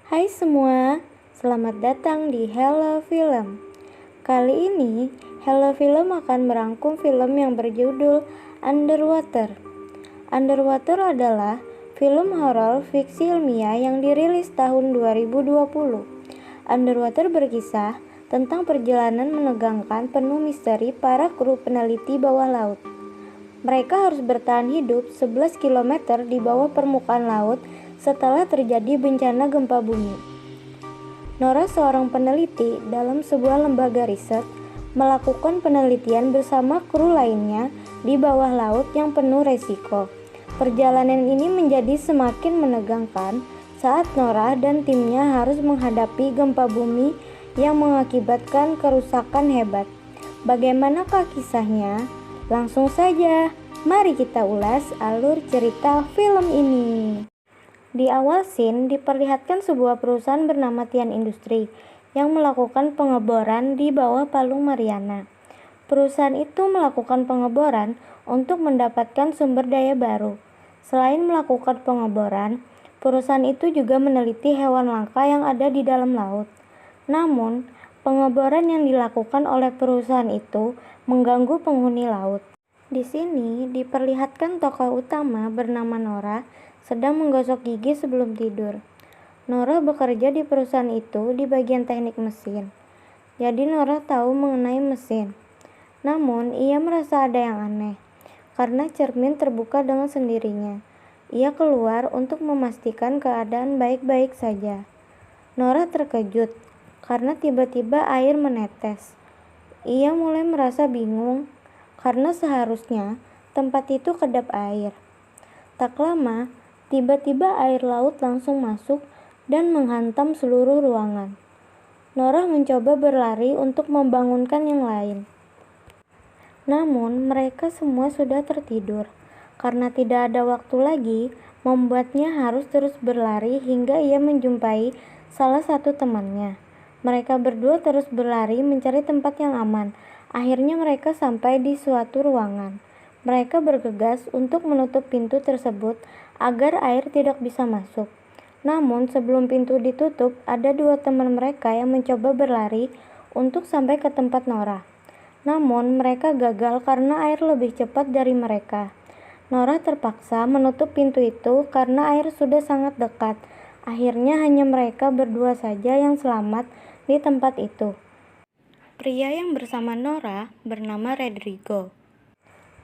Hai semua, selamat datang di Hello Film. Kali ini, Hello Film akan merangkum film yang berjudul Underwater. Underwater adalah film horor fiksi ilmiah yang dirilis tahun 2020. Underwater berkisah tentang perjalanan menegangkan penuh misteri para kru peneliti bawah laut. Mereka harus bertahan hidup 11 km di bawah permukaan laut setelah terjadi bencana gempa bumi. Nora, seorang peneliti dalam sebuah lembaga riset, melakukan penelitian bersama kru lainnya di bawah laut yang penuh resiko. Perjalanan ini menjadi semakin menegangkan saat Nora dan timnya harus menghadapi gempa bumi yang mengakibatkan kerusakan hebat. Bagaimanakah kisahnya? Langsung saja, mari kita ulas alur cerita film ini. Di awal scene diperlihatkan sebuah perusahaan bernama Tian Industri yang melakukan pengeboran di bawah Palung Mariana. Perusahaan itu melakukan pengeboran untuk mendapatkan sumber daya baru. Selain melakukan pengeboran, perusahaan itu juga meneliti hewan langka yang ada di dalam laut. Namun, pengeboran yang dilakukan oleh perusahaan itu mengganggu penghuni laut. Di sini diperlihatkan tokoh utama bernama Nora sedang menggosok gigi sebelum tidur. Nora bekerja di perusahaan itu di bagian teknik mesin. Jadi Nora tahu mengenai mesin. Namun, ia merasa ada yang aneh karena cermin terbuka dengan sendirinya. Ia keluar untuk memastikan keadaan baik-baik saja. Nora terkejut karena tiba-tiba air menetes. Ia mulai merasa bingung karena seharusnya tempat itu kedap air. Tak lama, tiba-tiba air laut langsung masuk dan menghantam seluruh ruangan. Nora mencoba berlari untuk membangunkan yang lain. Namun, mereka semua sudah tertidur. Karena tidak ada waktu lagi, membuatnya harus terus berlari hingga ia menjumpai salah satu temannya. Mereka berdua terus berlari mencari tempat yang aman. Akhirnya mereka sampai di suatu ruangan. Mereka bergegas untuk menutup pintu tersebut agar air tidak bisa masuk. Namun sebelum pintu ditutup, ada dua teman mereka yang mencoba berlari untuk sampai ke tempat Nora. Namun mereka gagal karena air lebih cepat dari mereka. Nora terpaksa menutup pintu itu karena air sudah sangat dekat. Akhirnya hanya mereka berdua saja yang selamat di tempat itu. Pria yang bersama Nora bernama Rodrigo.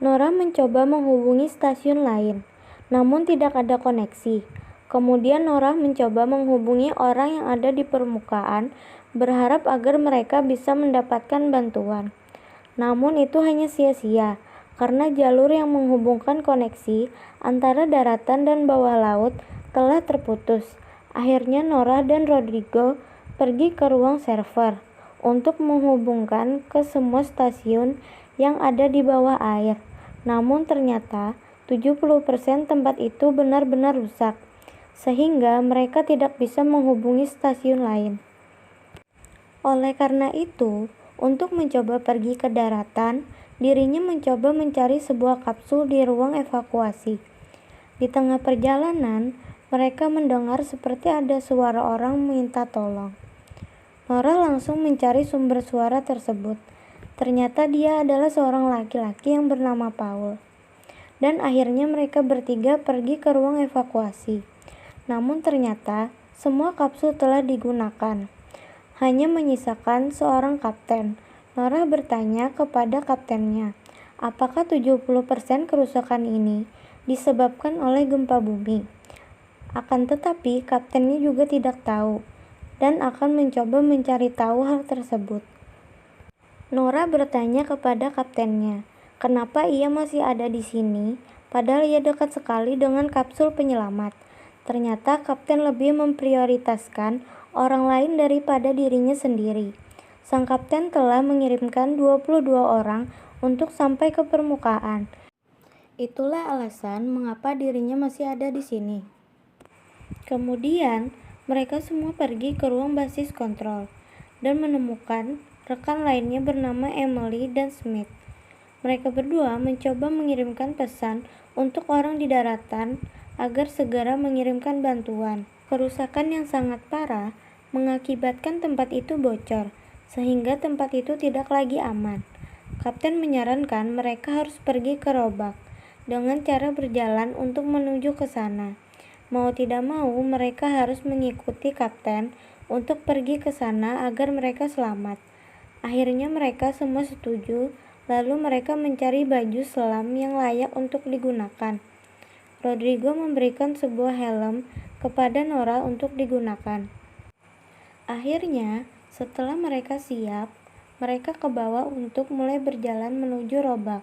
Nora mencoba menghubungi stasiun lain, namun tidak ada koneksi. Kemudian Nora mencoba menghubungi orang yang ada di permukaan, berharap agar mereka bisa mendapatkan bantuan. Namun itu hanya sia-sia, karena jalur yang menghubungkan koneksi antara daratan dan bawah laut telah terputus. Akhirnya Nora dan Rodrigo pergi ke ruang server untuk menghubungkan ke semua stasiun yang ada di bawah air. Namun ternyata 70% tempat itu benar-benar rusak, sehingga mereka tidak bisa menghubungi stasiun lain. Oleh karena itu, untuk mencoba pergi ke daratan, dirinya mencoba mencari sebuah kapsul di ruang evakuasi. Di tengah perjalanan, mereka mendengar seperti ada suara orang minta tolong. Nora langsung mencari sumber suara tersebut. Ternyata dia adalah seorang laki-laki yang bernama Paul. Dan akhirnya mereka bertiga pergi ke ruang evakuasi. Namun ternyata semua kapsul telah digunakan. Hanya menyisakan seorang kapten. Nora bertanya kepada kaptennya, apakah 70% kerusakan ini disebabkan oleh gempa bumi? Akan tetapi kaptennya juga tidak tahu dan akan mencoba mencari tahu hal tersebut. Nora bertanya kepada kaptennya, kenapa ia masih ada di sini, padahal ia dekat sekali dengan kapsul penyelamat. Ternyata kapten lebih memprioritaskan orang lain daripada dirinya sendiri. Sang kapten telah mengirimkan 22 orang untuk sampai ke permukaan. Itulah alasan mengapa dirinya masih ada di sini. Kemudian, mereka semua pergi ke ruang basis kontrol dan menemukan rekan lainnya bernama Emily dan Smith. Mereka berdua mencoba mengirimkan pesan untuk orang di daratan agar segera mengirimkan bantuan. Kerusakan yang sangat parah mengakibatkan tempat itu bocor, sehingga tempat itu tidak lagi aman. Kapten menyarankan mereka harus pergi ke Robak dengan cara berjalan untuk menuju ke sana. Mau tidak mau, mereka harus mengikuti kapten untuk pergi ke sana agar mereka selamat. Akhirnya mereka semua setuju, lalu mereka mencari baju selam yang layak untuk digunakan. Rodrigo memberikan sebuah helm kepada Nora untuk digunakan. Akhirnya, setelah mereka siap, mereka ke bawah untuk mulai berjalan menuju Robak.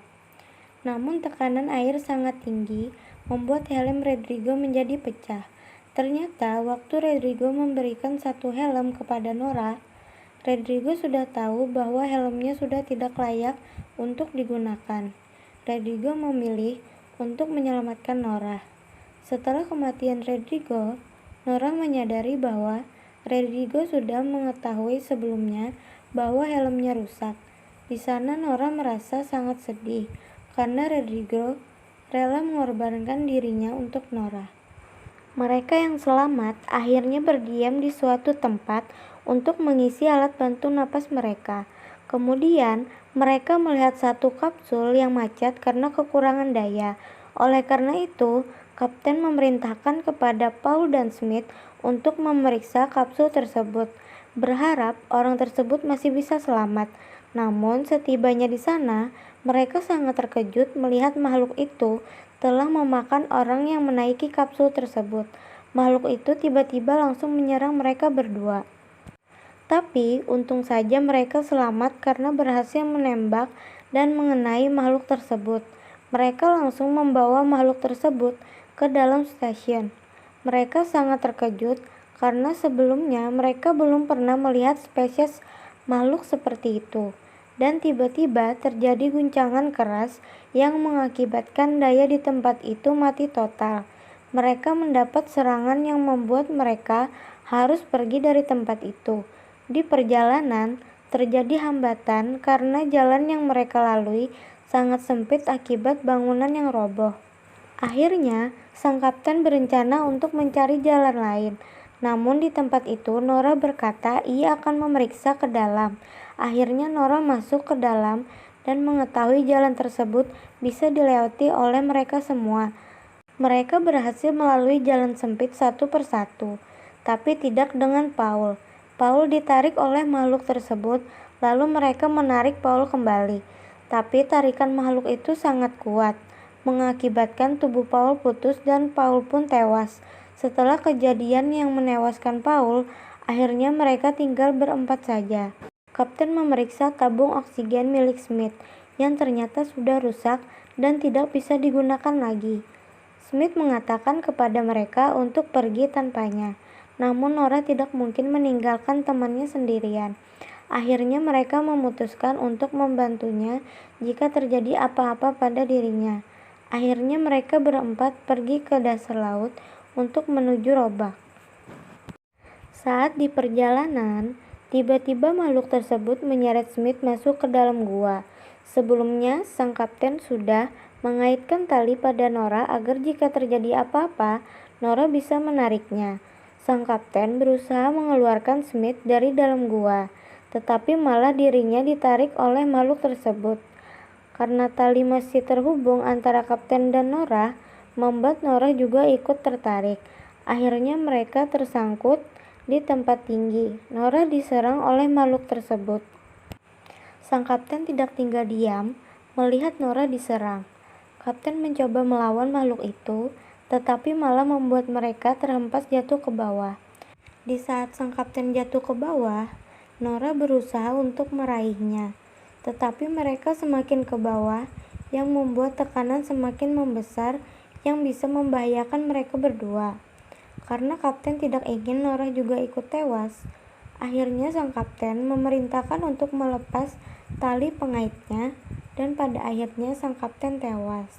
Namun tekanan air sangat tinggi membuat helm Rodrigo menjadi pecah. Ternyata waktu Rodrigo memberikan satu helm kepada Nora, Rodrigo sudah tahu bahwa helmnya sudah tidak layak untuk digunakan. Rodrigo memilih untuk menyelamatkan Nora. Setelah kematian Rodrigo, Nora menyadari bahwa Rodrigo sudah mengetahui sebelumnya bahwa helmnya rusak. Di sana Nora merasa sangat sedih karena Rodrigo rela mengorbankan dirinya untuk Nora. Mereka yang selamat akhirnya berdiam di suatu tempat untuk mengisi alat bantu napas mereka. Kemudian, mereka melihat satu kapsul yang macet karena kekurangan daya. Oleh karena itu, Kapten memerintahkan kepada Paul dan Smith untuk memeriksa kapsul tersebut, berharap orang tersebut masih bisa selamat. Namun, setibanya di sana, mereka sangat terkejut melihat makhluk itu telah memakan orang yang menaiki kapsul tersebut. Makhluk itu tiba-tiba langsung menyerang mereka berdua. Tapi untung saja mereka selamat karena berhasil menembak dan mengenai makhluk tersebut. Mereka langsung membawa makhluk tersebut ke dalam stasiun. Mereka sangat terkejut karena sebelumnya mereka belum pernah melihat spesies makhluk seperti itu. Dan tiba-tiba terjadi guncangan keras yang mengakibatkan daya di tempat itu mati total. Mereka mendapat serangan yang membuat mereka harus pergi dari tempat itu. Di perjalanan, terjadi hambatan karena jalan yang mereka lalui sangat sempit akibat bangunan yang roboh. Akhirnya, sang kapten berencana untuk mencari jalan lain. Namun di tempat itu, Nora berkata ia akan memeriksa ke dalam. Akhirnya Nora masuk ke dalam dan mengetahui jalan tersebut bisa dilewati oleh mereka semua. Mereka berhasil melalui jalan sempit satu persatu, tapi tidak dengan Paul. Paul ditarik oleh makhluk tersebut, lalu mereka menarik Paul kembali. Tapi tarikan makhluk itu sangat kuat, mengakibatkan tubuh Paul putus dan Paul pun tewas. Setelah kejadian yang menewaskan Paul, akhirnya mereka tinggal berempat saja. Kapten memeriksa tabung oksigen milik Smith yang ternyata sudah rusak dan tidak bisa digunakan lagi. Smith mengatakan kepada mereka untuk pergi tanpanya. Namun Nora tidak mungkin meninggalkan temannya sendirian. Akhirnya mereka memutuskan untuk membantunya jika terjadi apa-apa pada dirinya. Akhirnya mereka berempat pergi ke dasar laut untuk menuju Robak. Saat di perjalanan, tiba-tiba makhluk tersebut menyeret Smith masuk ke dalam gua. Sebelumnya, sang kapten sudah mengaitkan tali pada Nora agar jika terjadi apa-apa, Nora bisa menariknya. Sang kapten berusaha mengeluarkan Smith dari dalam gua, tetapi malah dirinya ditarik oleh makhluk tersebut. Karena tali masih terhubung antara kapten dan Nora, membuat Nora juga ikut tertarik. Akhirnya mereka tersangkut di tempat tinggi. Nora diserang oleh makhluk tersebut. Sang kapten tidak tinggal diam melihat Nora diserang. Kapten mencoba melawan makhluk itu, tetapi malah membuat mereka terhempas jatuh ke bawah. Di saat sang kapten jatuh ke bawah, Nora berusaha untuk meraihnya, tetapi mereka semakin ke bawah yang membuat tekanan semakin membesar yang bisa membahayakan mereka berdua. Karena kapten tidak ingin Nora juga ikut tewas, akhirnya sang kapten memerintahkan untuk melepas tali pengaitnya dan pada akhirnya sang kapten tewas.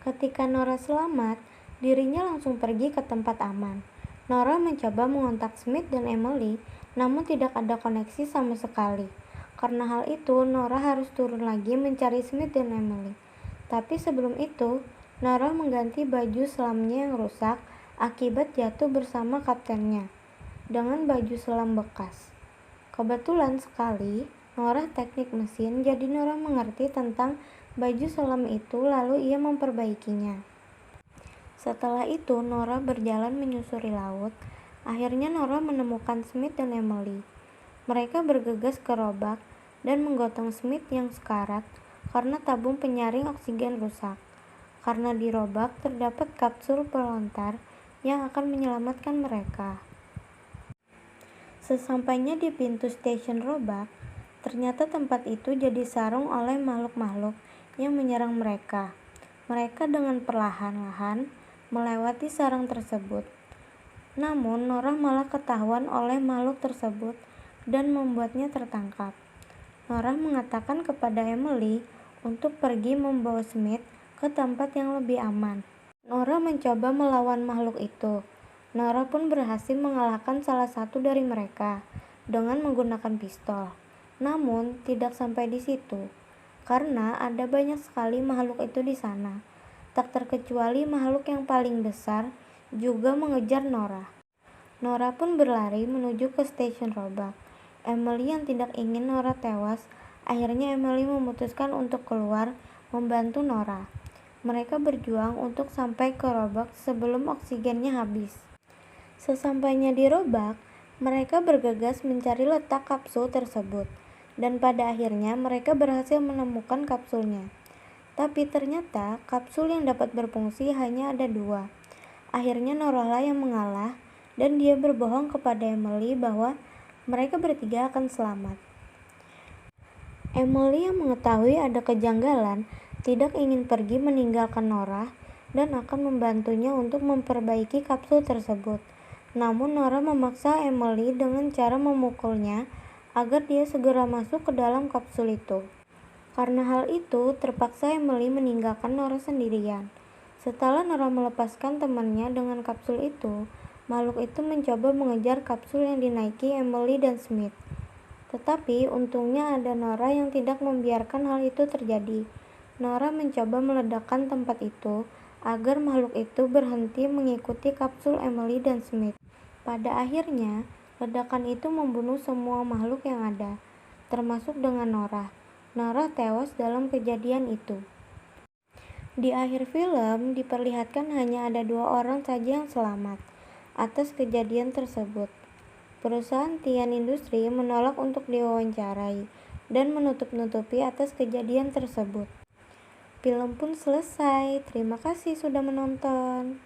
Ketika Nora selamat, dirinya langsung pergi ke tempat aman. Nora mencoba mengontak Smith dan Emily, namun tidak ada koneksi sama sekali. Karena hal itu, Nora harus turun lagi mencari Smith dan Emily. Tapi sebelum itu, Nora mengganti baju selamnya yang rusak akibat jatuh bersama kaptennya dengan baju selam bekas. Kebetulan sekali, Nora teknik mesin, jadi Nora mengerti tentang baju selam itu lalu ia memperbaikinya. Setelah itu, Nora berjalan menyusuri laut. Akhirnya Nora menemukan Smith dan Emily. Mereka bergegas ke Roebuck dan menggotong Smith yang sekarat karena tabung penyaring oksigen rusak. Karena di Roebuck terdapat kapsul pelontar yang akan menyelamatkan mereka. Sesampainya di pintu stasiun Roebuck, ternyata tempat itu jadi sarung oleh makhluk-makhluk yang menyerang mereka. Mereka dengan perlahan-lahan melewati sarang tersebut. Namun Nora malah ketahuan oleh makhluk tersebut dan membuatnya tertangkap. Nora mengatakan kepada Emily untuk pergi membawa Smith ke tempat yang lebih aman. Nora mencoba melawan makhluk itu. Nora pun berhasil mengalahkan salah satu dari mereka dengan menggunakan pistol. Namun tidak sampai di situ, karena ada banyak sekali makhluk itu di sana. Tak terkecuali makhluk yang paling besar juga mengejar Nora. Nora pun berlari menuju ke stasiun Roebuck. Emily yang tidak ingin Nora tewas, akhirnya Emily memutuskan untuk keluar membantu Nora. Mereka berjuang untuk sampai ke Roebuck sebelum oksigennya habis. Sesampainya di Roebuck, mereka bergegas mencari letak kapsul tersebut, dan pada akhirnya mereka berhasil menemukan kapsulnya. Tapi ternyata kapsul yang dapat berfungsi hanya ada 2. Akhirnya Nora lah yang mengalah, dan dia berbohong kepada Emily bahwa mereka bertiga akan selamat. Emily yang mengetahui ada kejanggalan tidak ingin pergi meninggalkan Nora dan akan membantunya untuk memperbaiki kapsul tersebut. Namun Nora memaksa Emily dengan cara memukulnya agar dia segera masuk ke dalam kapsul itu. Karena hal itu, terpaksa Emily meninggalkan Nora sendirian. Setelah Nora melepaskan temannya dengan kapsul itu, makhluk itu mencoba mengejar kapsul yang dinaiki Emily dan Smith. Tetapi untungnya ada Nora yang tidak membiarkan hal itu terjadi. Nora mencoba meledakkan tempat itu agar makhluk itu berhenti mengikuti kapsul Emily dan Smith. Pada akhirnya, ledakan itu membunuh semua makhluk yang ada, termasuk dengan Nora. Nora tewas dalam kejadian itu. Di akhir film, diperlihatkan hanya ada 2 orang saja yang selamat atas kejadian tersebut. Perusahaan Tian Industri menolak untuk diwawancarai dan menutup-nutupi atas kejadian tersebut. Film pun selesai. Terima kasih sudah menonton.